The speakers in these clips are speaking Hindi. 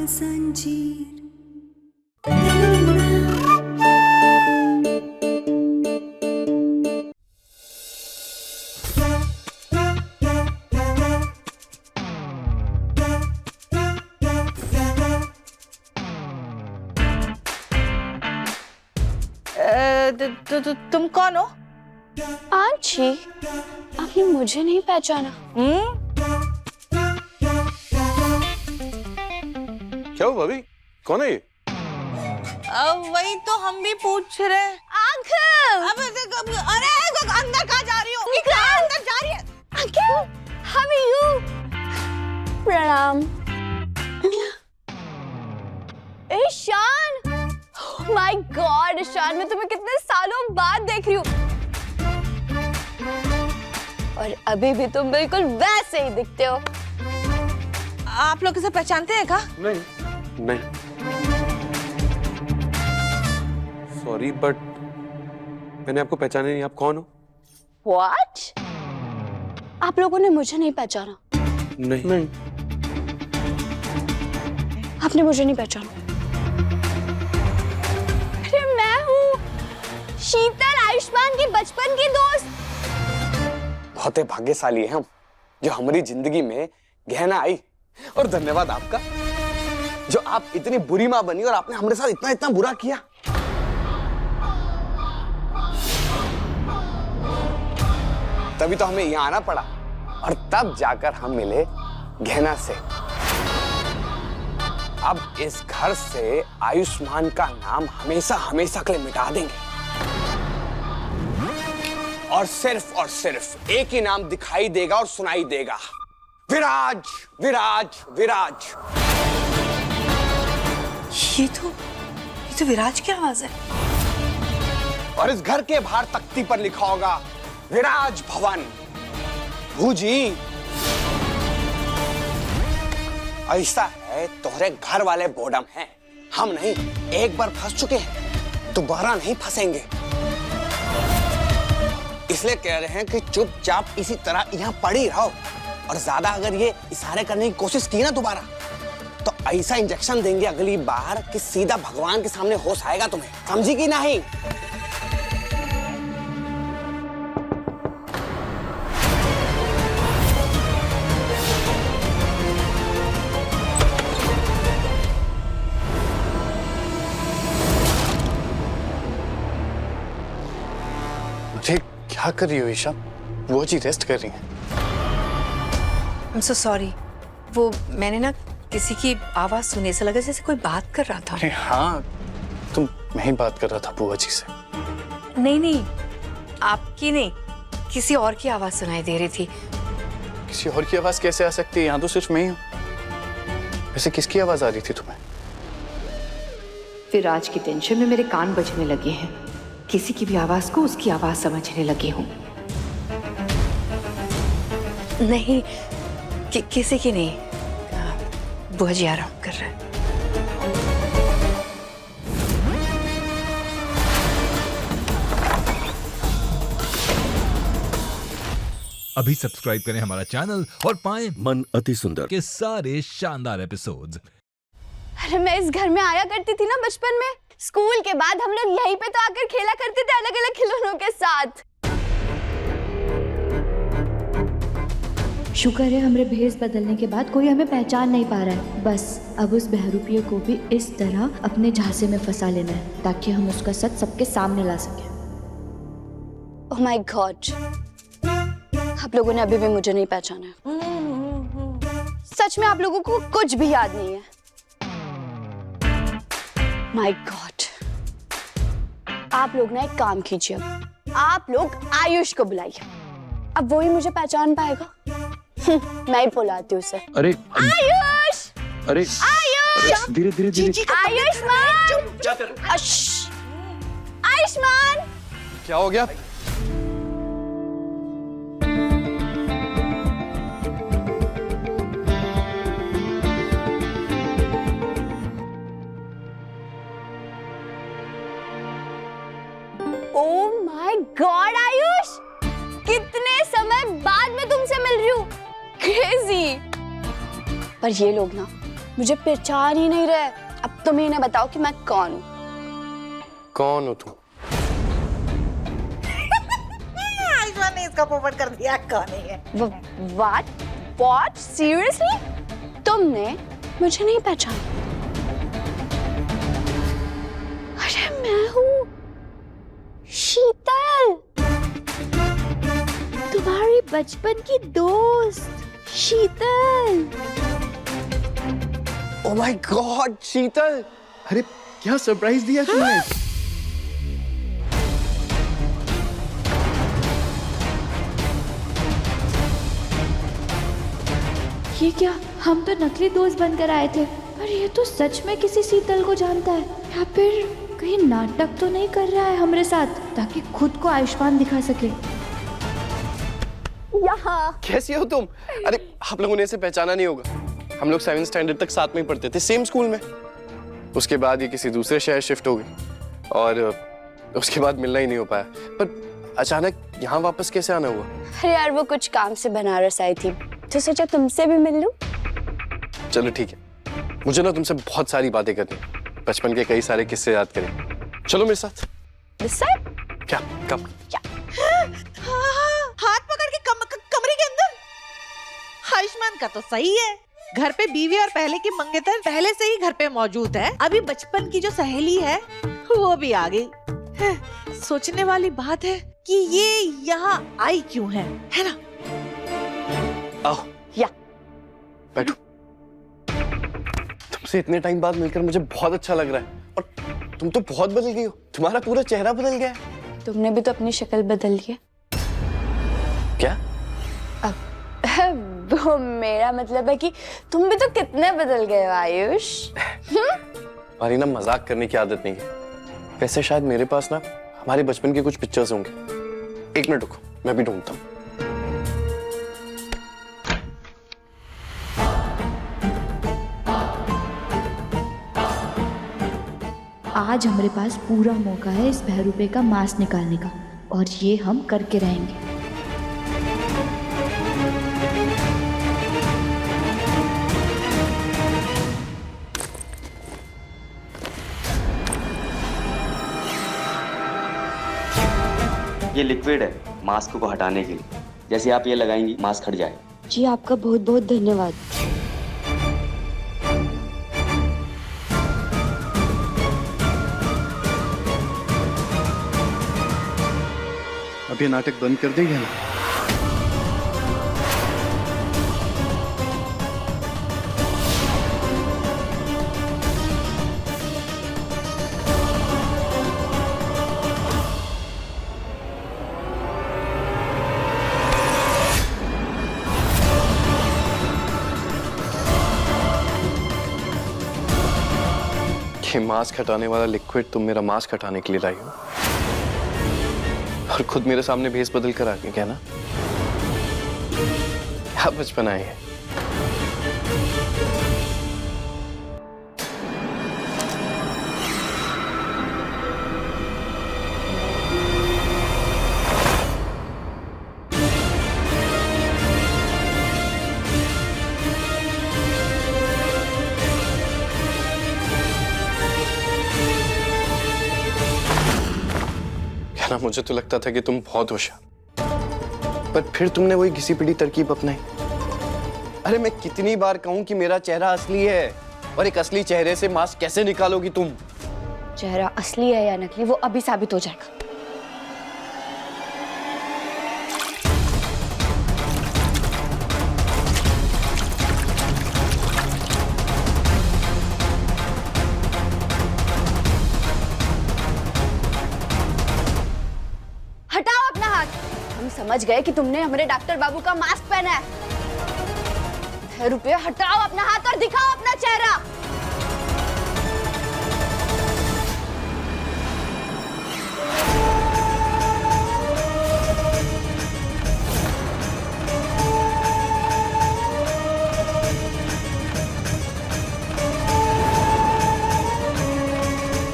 जंजीर। तुम कौन हो? आंची, आपने मुझे नहीं पहचाना? क्या हुआ भाभी? कौन है ये? वही तो हम भी पूछ रहे हैं। अंकल! अरे अंदर कहाँ जा रही हो? अंदर जा रही है। Uncle, how are you? प्रणाम। Ishan! Oh my God, Ishan, मैं तुम्हें कितने सालों बाद देख रही हूँ। और अभी भी तुम बिल्कुल वैसे ही दिखते हो। आप लोग इसे पहचानते हैं क्या? नहीं। सॉरी बट मैंने आपको पहचाना नहीं। आप कौन हो? What? आप लोगों ने मुझे नहीं पहचाना? नहीं। आपने मुझे नहीं पहचाना? अरे मैं हूँ शीतल, आयुष्मान की बचपन की दोस्त। बहुत ही भाग्यशाली है हम जो हमारी जिंदगी में गहना आई। और धन्यवाद आपका जो आप इतनी बुरी माँ बनी और आपने हमारे साथ इतना इतना बुरा किया। तभी तो हमें यहाँ आना पड़ा और तब जाकर हम मिले गहना से। अब इस घर से आयुष्मान का नाम हमेशा हमेशा के लिए मिटा देंगे और सिर्फ एक ही नाम दिखाई देगा और सुनाई देगा, विराज विराज विराज। ये तो विराज की आवाज है। और इस घर के बाहर तख्ती पर लिखा होगा विराज भवन भूजी। ऐसा है तोहरे घर वाले बोडम हैं, हम नहीं। एक बार फंस चुके हैं, दोबारा नहीं फंसेंगे। इसलिए कह रहे हैं कि चुपचाप इसी तरह यहाँ पड़ी रहो और ज्यादा अगर ये इशारे करने की कोशिश की ना दोबारा तो ऐसा इंजेक्शन देंगे अगली बार कि सीधा भगवान के सामने होश आएगा तुम्हें। समझी कि नहीं? अरे क्या कर रही हो ईशा? वो जी रेस्ट कर रही हैं। I'm so sorry. वो मैंने ना किसी की आवाज सुनी, ऐसा लगा जैसे कोई बात कर रहा था। अरे हाँ, मैं ही बात कर रहा था बुआ जी से। नहीं, आपकी नहीं, किसी और की आवाज सुनाई दे रही थी। किसी और की आवाज कैसे आ सकती है? यहाँ तो सिर्फ मैं ही हूँ। वैसे किसकी आवाज आ रही थी तुम्हें? विराज की टेंशन में मेरे कान बजने लगे हैं। किसी की भी आवाज को उसकी आवाज समझने लगी हूँ। नहीं, किसी की नहीं। बुआ जी आराम कर रहे हैं। अभी सब्सक्राइब करें हमारा चैनल और पाएं मन अति सुंदर के सारे शानदार एपिसोड्स। अरे मैं इस घर में आया करती थी ना बचपन में। स्कूल के बाद हम लोग यहीं पे तो आकर खेला करते थे अलग अलग खिलौनों के साथ। शुक्र है हमारे भेष बदलने के बाद कोई हमें पहचान नहीं पा रहा है। बस अब उस बहरूपिये को भी इस तरह अपने झांसे में फंसा लेना है ताकि हम उसका सच सबके सामने ला सकें। ओह माय गॉड, आप लोगों ने अभी भी मुझे नहीं पहचाना है। सच में आप लोगों को कुछ भी याद नहीं है। माय गॉड, आप लोग ना एक काम कीजिए, आप लोग आयुष को बुलाइए। अब वो ही मुझे पहचान पाएगा। मैं ही बुलाती हूँ उसे। अरे आयुष! अरे आयुष! धीरे धीरे आयुष्मान! आयुष्मान! क्या हो गया? ओह माय गॉड आयुष, कितने समय बाद मैं तुमसे मिल रही हूँ। क्रेजी। पर ये लोग ना मुझे पहचान ही नहीं रहे। अब तुम इन्हें बताओ कि मैं कौन हूँ। कौन हो तुम? आयुष्मान ने इसका पोपट कर दिया, कौन है? What? Seriously? तुमने मुझे नहीं पहचाना? अरे मैं हूँ शीतल, तुम्हारी बचपन की दोस्त शीतल। ओ माय गॉड शीतल, अरे क्या सरप्राइज दिया तुमने? ये क्या, हम तो नकली दोस्त बनकर आए थे, पर ये तो सच में किसी शीतल को जानता है, या फिर कहीं नाटक तो नहीं कर रहा है हमारे साथ ताकि खुद को आयुष्मान दिखा सके। यहाँ कैसी हो तुम? अरे आप लोगों ने इसे पहचाना नहीं होगा। हम लोग 7th स्टैंडर्ड तक साथ में ही पढ़ते थे, सेम स्कूल में। उसके बाद ये किसी दूसरे शहर शिफ्ट हो गई और उसके बाद मिलना ही नहीं हो पाया। पर अचानक यहाँ वापस कैसे आना हुआ? अरे यार वो कुछ काम से बनारस आई थी तो सोचा तुमसे भी मिल लूं। चलो ठीक है, मुझे ना तुमसे बहुत सारी बातें करनी है, बचपन के कई सारे किस्से याद करें। चलो मेरे साथ। क्या? कब? हाथ पकड़ के कमरे के अंदर। आयुष्मान का तो सही है, घर पे बीवी और पहले की मंगेतर पहले से ही घर पे मौजूद है। अभी बचपन की जो सहेली है वो भी आ गई है। सोचने वाली बात है कि ये यहाँ आई क्यों है ना? आओ या बैठो। तुमसे इतने टाइम बाद मिलकर मुझे बहुत अच्छा लग रहा है और तुम तो बहुत बदल गई हो, तुम्हारा पूरा चेहरा बदल गया है। तुमने भी तो अपनी शक्ल बदल ली है। क्या? वो मेरा मतलब है कि तुम भी तो कितने बदल गए हो आयुष। हमारी ना मजाक करने की आदत नहीं है। वैसे शायद मेरे पास ना हमारे बचपन के कुछ पिक्चर्स होंगे। एक मिनट रुको, मैं भी ढूंढता हूँ। आज हमारे पास पूरा मौका है इस बहरूपे का मांस निकालने का, और ये हम करके रहेंगे। ये लिक्विड है मास्क को हटाने के लिए। जैसे आप ये लगाएंगी मास्क हट जाए। जी आपका बहुत बहुत धन्यवाद। अब ये नाटक बंद कर देंगे ना? ये मास्क हटाने वाला लिक्विड तुम मेरा मास्क हटाने के लिए लाई हो और खुद मेरे सामने भेस बदल कर आ गई, क्या ना? क्या बचपन आई है। ना मुझे तो लगता था कि तुम बहुत होशियार, पर फिर तुमने वही घिसी पिटी तरकीब अपनाई। अरे मैं कितनी बार कहूं कि मेरा चेहरा असली है, और एक असली चेहरे से मास्क कैसे निकालोगी तुम? चेहरा असली है या नकली वो अभी साबित हो जाएगा। हटाओ अपना हाथ। हम समझ गए कि तुमने हमारे डॉक्टर बाबू का मास्क पहना है। रुपये हटाओ अपना हाथ और दिखाओ अपना चेहरा।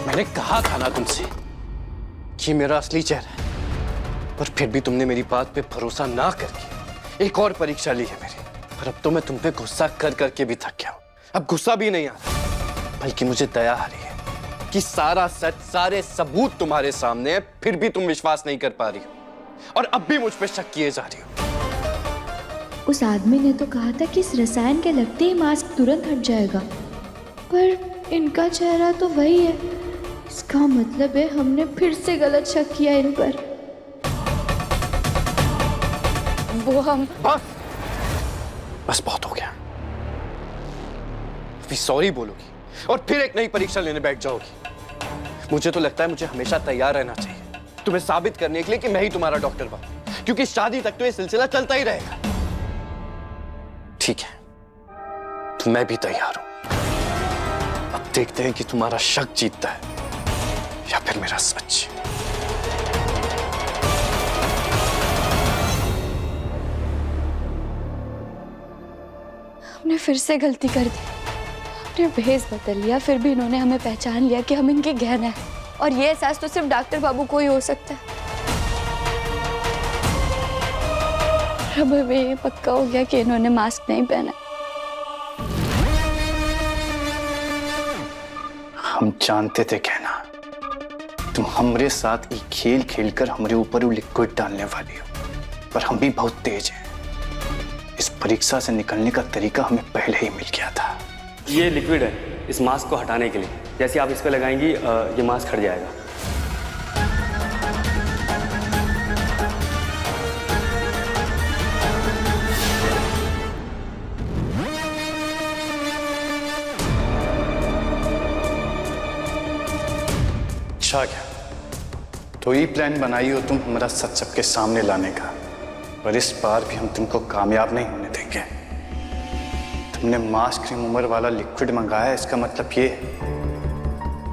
मैंने कहा था ना तुमसे कि मेरा असली चेहरा है, पर फिर भी तुमने मेरी बात पे भरोसा ना करके एक और परीक्षा ली है मेरी। पर अब तो मैं तुम पे गुस्सा कर करके भी थक गया हूं। अब गुस्सा भी नहीं आ रहा, बल्कि मुझे दया आ रही है कि सारा सच, सारे सबूत तुम्हारे सामने है, फिर भी तुम विश्वास नहीं कर पा रही हो और अब भी मुझ पे शक किए जा रही हो। उस आदमी ने तो कहा था कि इस रसायन के लगते ही मास्क तुरंत हट जाएगा, पर इनका चेहरा तो वही है। इसका मतलब है हमने फिर से गलत शक किया इन पर। वो हम बस बहुत हो गया। अभी सॉरी बोलोगी और फिर एक नई परीक्षा लेने बैठ जाओगी। मुझे तो लगता है मुझे हमेशा तैयार रहना चाहिए तुम्हें साबित करने के लिए कि मैं ही तुम्हारा डॉक्टर बनूं, क्योंकि शादी तक तो ये सिलसिला चलता ही रहेगा। ठीक है, तो मैं भी तैयार हूं। अब देखते हैं कि तुम्हारा शक जीतता है या फिर मेरा सच। हमने फिर से गलती कर दी। हमने भेष बदल लिया, फिर भी इन्होंने हमें पहचान लिया कि हम इनके गहना है। और ये एहसास तो सिर्फ डॉक्टर बाबू को ही हो सकता है। अब हमें ये पक्का हो गया कि इन्होंने मास्क नहीं पहना। हम जानते थे कहना, तुम हमरे साथ एक खेल खेलकर हमारे ऊपर वो लिक्विड डालने वाली हो, पर हम भी बहुत तेज हैं। इस परीक्षा से निकलने का तरीका हमें पहले ही मिल गया था। ये लिक्विड है इस मास्क को हटाने के लिए। जैसे आप इस पे लगाएंगी ये मास्क हट जाएगा। अच्छा क्या, तो ये प्लान बनाई हो तुम हमारा सच सबके सामने लाने का, पर इस बार भी हम तुमको कामयाब नहीं होने देंगे। तुमने मास्क रिमूवर वाला लिक्विड मंगाया, इसका मतलब ये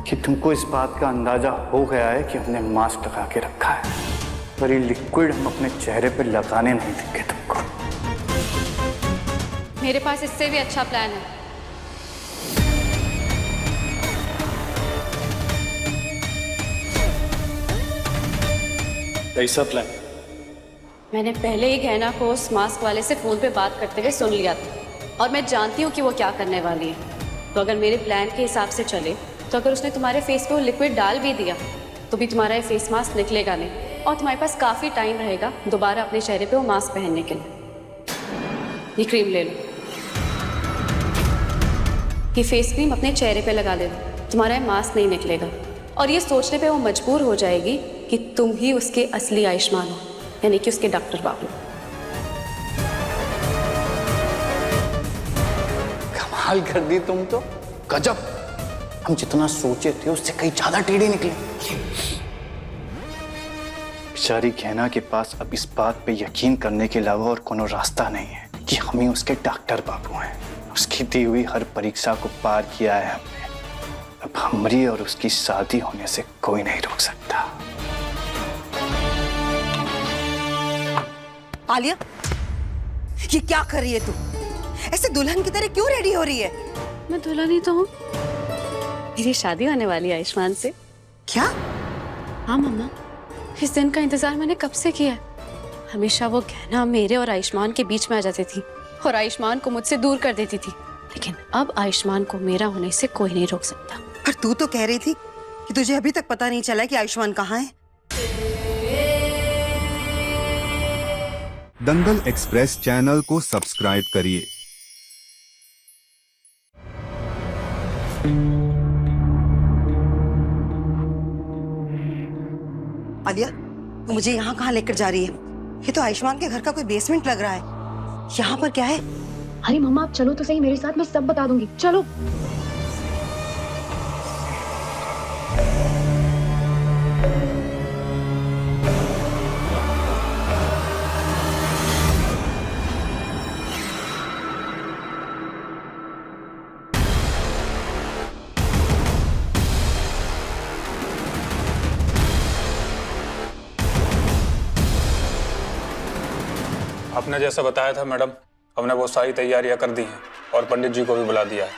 कि तुमको इस बात का अंदाजा हो गया है कि हमने मास्क लगा के रखा है, पर ये लिक्विड हम अपने चेहरे पर लगाने नहीं देंगे तुमको। मेरे पास इससे भी अच्छा प्लान है। कैसा प्लान? मैंने पहले ही गहना को उस मास्क वाले से फोन पे बात करते हुए सुन लिया था, और मैं जानती हूँ कि वो क्या करने वाली है। तो अगर मेरे प्लान के हिसाब से चले तो अगर उसने तुम्हारे फेस पे वो लिक्विड डाल भी दिया तो भी तुम्हारा ये फेस मास्क निकलेगा नहीं, और तुम्हारे पास काफ़ी टाइम रहेगा दोबारा अपने चेहरे पे वो मास्क पहनने के लिए। ये क्रीम ले लो, ये फेस क्रीम अपने चेहरे पे लगा दे दो, तुम्हारा ये मास्क नहीं निकलेगा। और ये सोचने पे वो मजबूर हो जाएगी कि तुम ही उसके असली आयुष्मान हो, यानी कि उसके डॉक्टर बाबू। कमाल कर दी तुम तो, गजब। हम जितना सोचे थे उससे कहीं ज्यादा टेढ़े निकले। बेचारी गहना के पास अब इस बात पे यकीन करने के अलावा और कोनो रास्ता नहीं है कि हम ही उसके डॉक्टर बाबू हैं। उसकी दी हुई हर परीक्षा को पार किया है हमने। अब हमारी और उसकी शादी होने से कोई नहीं रोक सकता। आलिया, ये क्या कर रही है तू? ऐसे दुल्हन की तरह क्यों रेडी हो रही है? मैं दुल्हन ही तो हूँ, मेरी शादी होने वाली है आयुष्मान से। क्या? हाँ मम्मा, इस दिन का इंतजार मैंने कब से किया है। हमेशा वो गहना मेरे और आयुष्मान के बीच में आ जाती थी और आयुष्मान को मुझसे दूर कर देती थी, लेकिन अब आयुष्मान को मेरा होने से कोई नहीं रोक सकता। पर तू तो कह रही थी कि तुझे अभी तक पता नहीं चला कि आयुष्मान कहाँ है। दंगल एक्सप्रेस चैनल को सब्सक्राइब करिए। आलिया, तू मुझे यहाँ कहाँ लेकर जा रही है? ये तो आयुष्मान के घर का कोई बेसमेंट लग रहा है। यहाँ पर क्या है? अरे मम्मा आप चलो तो सही मेरे साथ, मैं सब बता दूंगी। चलो। आपने जैसा बताया था मैडम, हमने वो सारी तैयारियां कर दी हैं और पंडित जी को भी बुला दिया है।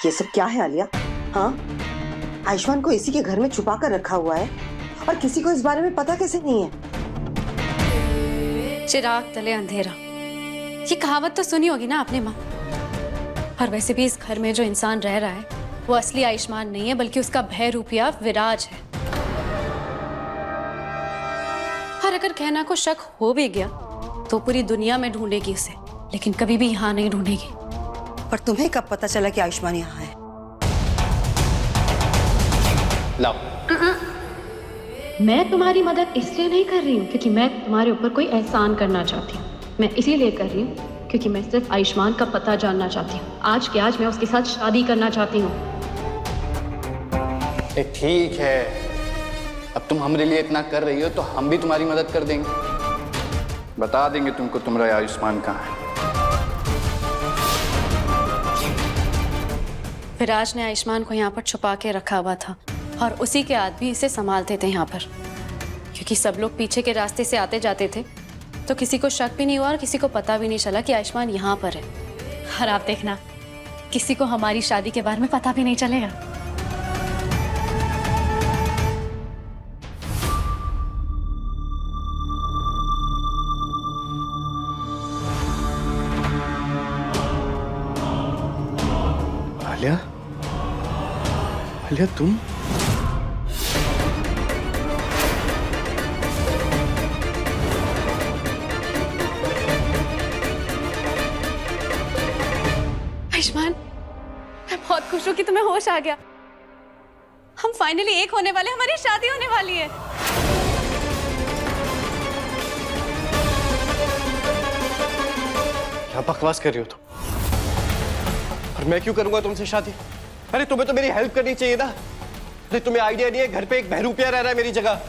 ये सब क्या है आलिया? हाँ, आयुष्मान को इसी के घर में छुपा कर रखा हुआ है और किसी को इस बारे में पता कैसे नहीं है? चिराग तले अंधेरा, ये कहावत तो सुनी होगी ना आपने माँ। और वैसे भी इस घर में जो इंसान रह रहा है वो असली आयुष्मान नहीं है, बल्कि उसका भय रूपिया विराज है। और अगर कहना को शक हो भी गया तो पूरी दुनिया में ढूंढेगी उसे, लेकिन कभी भी यहाँ नहीं ढूंढेगी। पर तुम्हें कब पता चला कि आयुष्मान यहाँ है? लाओ। मैं तुम्हारी मदद इसलिए नहीं कर रही हूँ क्योंकि मैं तुम्हारे ऊपर कोई एहसान करना चाहती हूँ। मैं इसीलिए कर रही हूँ क्योंकि मैं सिर्फ आयुष्मान का पता जानना चाहती हूँ। आज के आज मैं उसके साथ शादी करना चाहती हूँ। ठीक है, अब तुम हमारे लिए इतना कर रही हो तो हम भी तुम्हारी मदद कर देंगे। बता देंगे तुमको तुम्हारा आयुष्मान कहाँ है। विराज ने आयुष्मान को यहाँ पर छुपा के रखा हुआ था और उसी के आदमी इसे संभालते थे यहाँ पर, क्योंकि सब लोग पीछे के रास्ते से आते जाते थे तो किसी को शक भी नहीं हुआ और किसी को पता भी नहीं चला कि आयुष्मान यहाँ पर है। और आप देखना, किसी को हमारी शादी के बारे में पता भी नहीं चलेगा। आलिया, आलिया तुम? आयुष्मान, मैं बहुत खुश हूँ कि तुम्हें होश आ गया। हम फाइनली एक होने वाले, हमारी शादी होने वाली है। क्या बकवास कर रही हो तुम? और मैं क्यों करूंगा तुमसे शादी? अरे तुम्हें तो मेरी हेल्प करनी चाहिए ना। अरे तुम्हें आइडिया नहीं है, घर पे एक बहरूपिया रह रहा है मेरी जगह।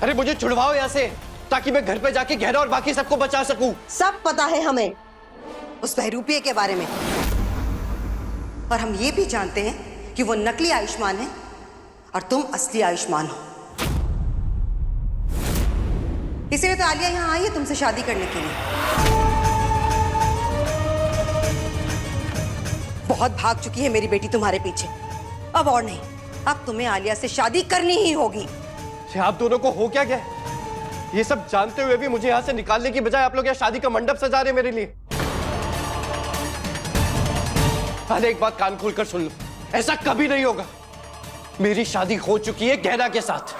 अरे मुझे छुड़वाओ यहाँ से ताकि मैं घर पे जाके गहरा और बाकी सबको बचा सकूं। सब पता है हमें उस बहरूपिये के बारे में, और हम ये भी जानते हैं कि वो नकली आयुष्मान है और तुम असली आयुष्मान हो। इसीलिए तो आलिया यहाँ आई है तुमसे शादी करने के लिए। बहुत भाग चुकी है मेरी बेटी तुम्हारे पीछे, अब और नहीं। अब तुम्हें आलिया से शादी करनी ही होगी। आप दोनों को हो क्या गया? ये सब जानते हुए भी मुझे यहाँ से निकालने की बजाय आप लोग यहाँ शादी का मंडप सजा रहे हैं मेरे लिए। अरे एक बात कान खोलकर सुन लो, ऐसा कभी नहीं होगा। मेरी शादी हो चुकी है गहना के साथ।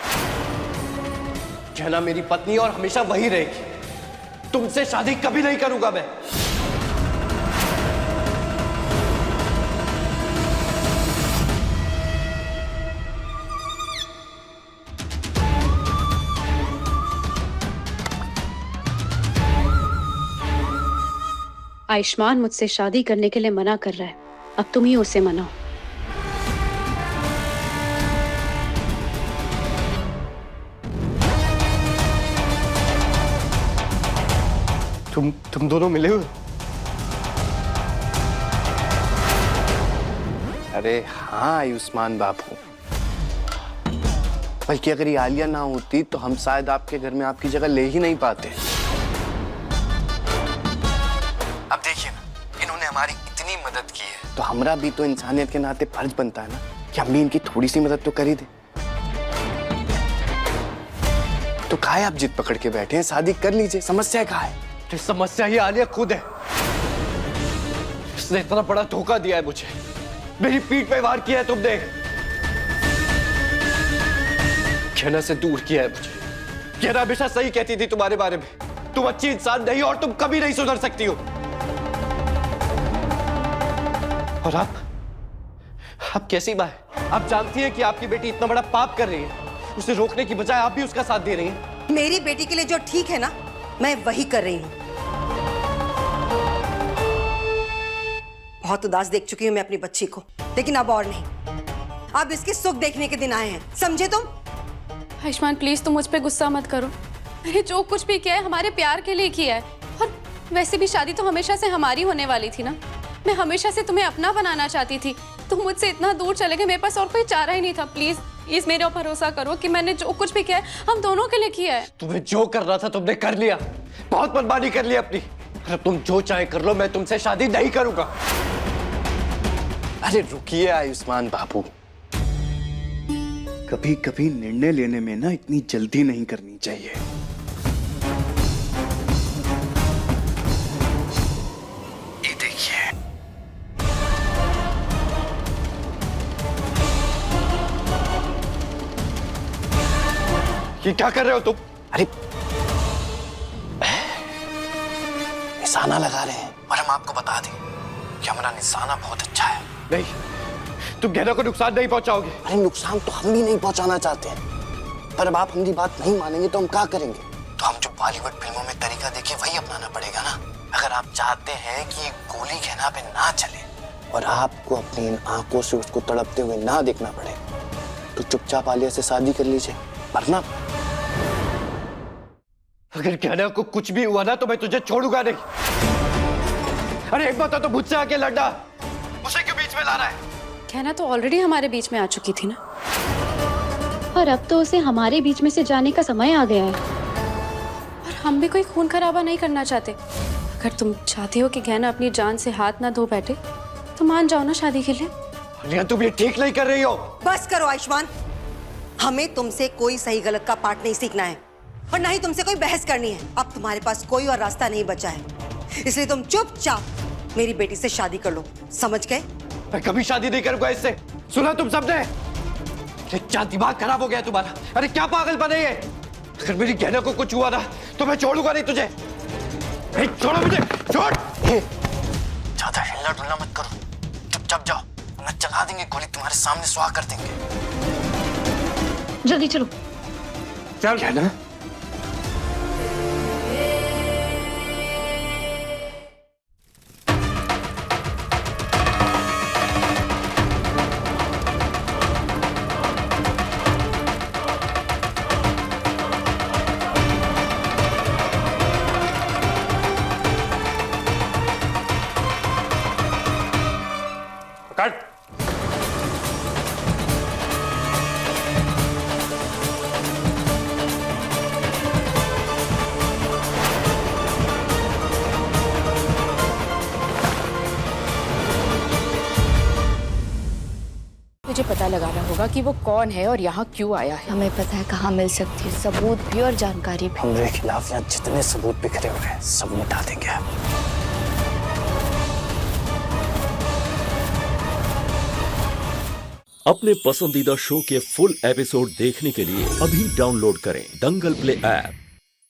गहना मेरी पत्नी और हमेशा वही रहेगी। तुमसे शादी कभी नहीं करूंगा मैं। आयुष्मान मुझसे शादी करने के लिए मना कर रहा है, अब तुम ही उसे मनाओ। तुम दोनों मिले हुए? अरे हाँ आयुष्मान बाबू, बल्कि अगर ये आलिया ना होती तो हम शायद आपके घर में आपकी जगह ले ही नहीं पाते। अब देखिए ना, इन्होंने हमारी इतनी मदद की है तो हमारा भी तो इंसानियत के नाते फर्ज बनता है ना कि हम भी इनकी थोड़ी सी मदद तो कर ही दें। तो काहे आप जिद पकड़ के बैठे हैं? शादी कर लीजिए, समस्या कहाँ है? तो समस्या ही आलिया खुद है। इसने इतना बड़ा धोखा दिया है मुझे, मेरी पीठ पे वार किया है तुमने, कहना से दूर किया है मुझे। कहना हमेशा सही कहती थी तुम्हारे बारे में, तुम अच्छी इंसान नहीं और तुम कभी नहीं सुधर सकती हो। और आप कैसी मां है? आप जानती हैं कि आपकी बेटी इतना बड़ा पाप कर रही है, उसे रोकने की बजाय आप भी उसका साथ दे रही हैं। मेरी बेटी के लिए जो ठीक है ना, मैं वही कर रही हूँ। बहुत उदास देख चुकी हूँ मैं अपनी बच्ची को, लेकिन अब और नहीं। अब इसके सुख देखने के दिन आए हैं, समझे तुम? आयुष्मान प्लीज तुम मुझ पे गुस्सा मत करो। मैंने जो कुछ भी किया है हमारे प्यार के लिए किया है, और वैसे भी शादी तो हमेशा से हमारी होने वाली थी ना। मैं हमेशा से तुम्हें अपना बनाना चाहती थी, तुम मुझसे इतना दूर चले गए, मेरे पास और कोई चारा ही नहीं था। प्लीज इस मेरे ऊपर भरोसा करो कि मैंने जो कुछ भी किया है हम दोनों के लिए किया है। तुम्हें जो करना था तुमने कर लिया, बहुत मनमानी कर ली अपनी। अब तुम जो चाहे कर लो, मैं तुमसे शादी नहीं करूंगा। अरे रुकिए आयुष्मान बाबू, कभी कभी निर्णय लेने में ना इतनी जल्दी नहीं करनी चाहिए। ये क्या कर रहे हो तुम? अरे निशाना लगा रहे हैं और हम आपको बता दें कि हमारा निशाना बहुत अच्छा है। नहीं, तुम गहना को नुकसान नहीं पहुंचाओगे। अरे नुकसान तो हम भी नहीं पहुंचाना चाहते हैं, पर अब आप हमारी बात नहीं मानेंगे तो हम क्या करेंगे? तो हम जो बॉलीवुड फिल्मों में तरीका देखे वही अपनाना पड़ेगा ना। अगर आप चाहते हैं कि गोली गहना पे ना चले और आपको अपनी इन आंखों से उसको तड़पते हुए ना देखना पड़े, तो चुपचाप आलिया से शादी कर लीजिए, वरना अगर गहना को कुछ भी हुआ ना तो मैं तुझे छोड़ूंगा नहीं। अरे एक बात तो मुझसे आके लड़ना, उसे क्यों बीच में ला रहा है? कहना तो ऑलरेडी हमारे बीच में आ चुकी थी ना। और अब तो उसे हमारे बीच में से जाने का समय आ गया है। और हम भी कोई खून खराबा नहीं करना चाहते। अगर तुम चाहते हो कि गहना अपनी जान से हाथ ना धो बैठे तो मान जाओ ना शादी के लिए। आलिया तुम ये ठीक नहीं कर रही हो। बस करो आयुष्मान, हमें तुमसे कोई सही गलत का पाठ नहीं सीखना है और ना ही तुमसे कोई बहस करनी है। अब तुम्हारे पास कोई और रास्ता नहीं बचा है, इसलिए तुम चुपचाप मेरी बेटी से शादी कर लो, समझ गए? मैं कभी शादी नहीं करूंगा इससे। सुना तुम सबने? अरे क्या दिमाग खराब हो गया तुम्हारा? अरे क्या पागल बने ये? अगर मेरी गहना को कुछ हुआ ना तो मैं छोड़ूंगा नहीं तुझे। छोड़ो मुझे, छोड़। ज्यादा हिलना डुलना मत करो, चुपचाप जाओ, वरना चला देंगे गोली, तुम्हारे सामने स्वाह कर देंगे। जल्दी चलो। चल गहना। कट। मुझे पता लगाना होगा कि वो कौन है और यहाँ क्यों आया है। हमें पता है कहाँ मिल सकती है सबूत भी और जानकारी भी। हमारे खिलाफ यहाँ जितने सबूत बिखरे हुए हैं सब मिटा देंगे। अपने पसंदीदा शो के फुल एपिसोड देखने के लिए अभी डाउनलोड करें दंगल प्ले ऐप।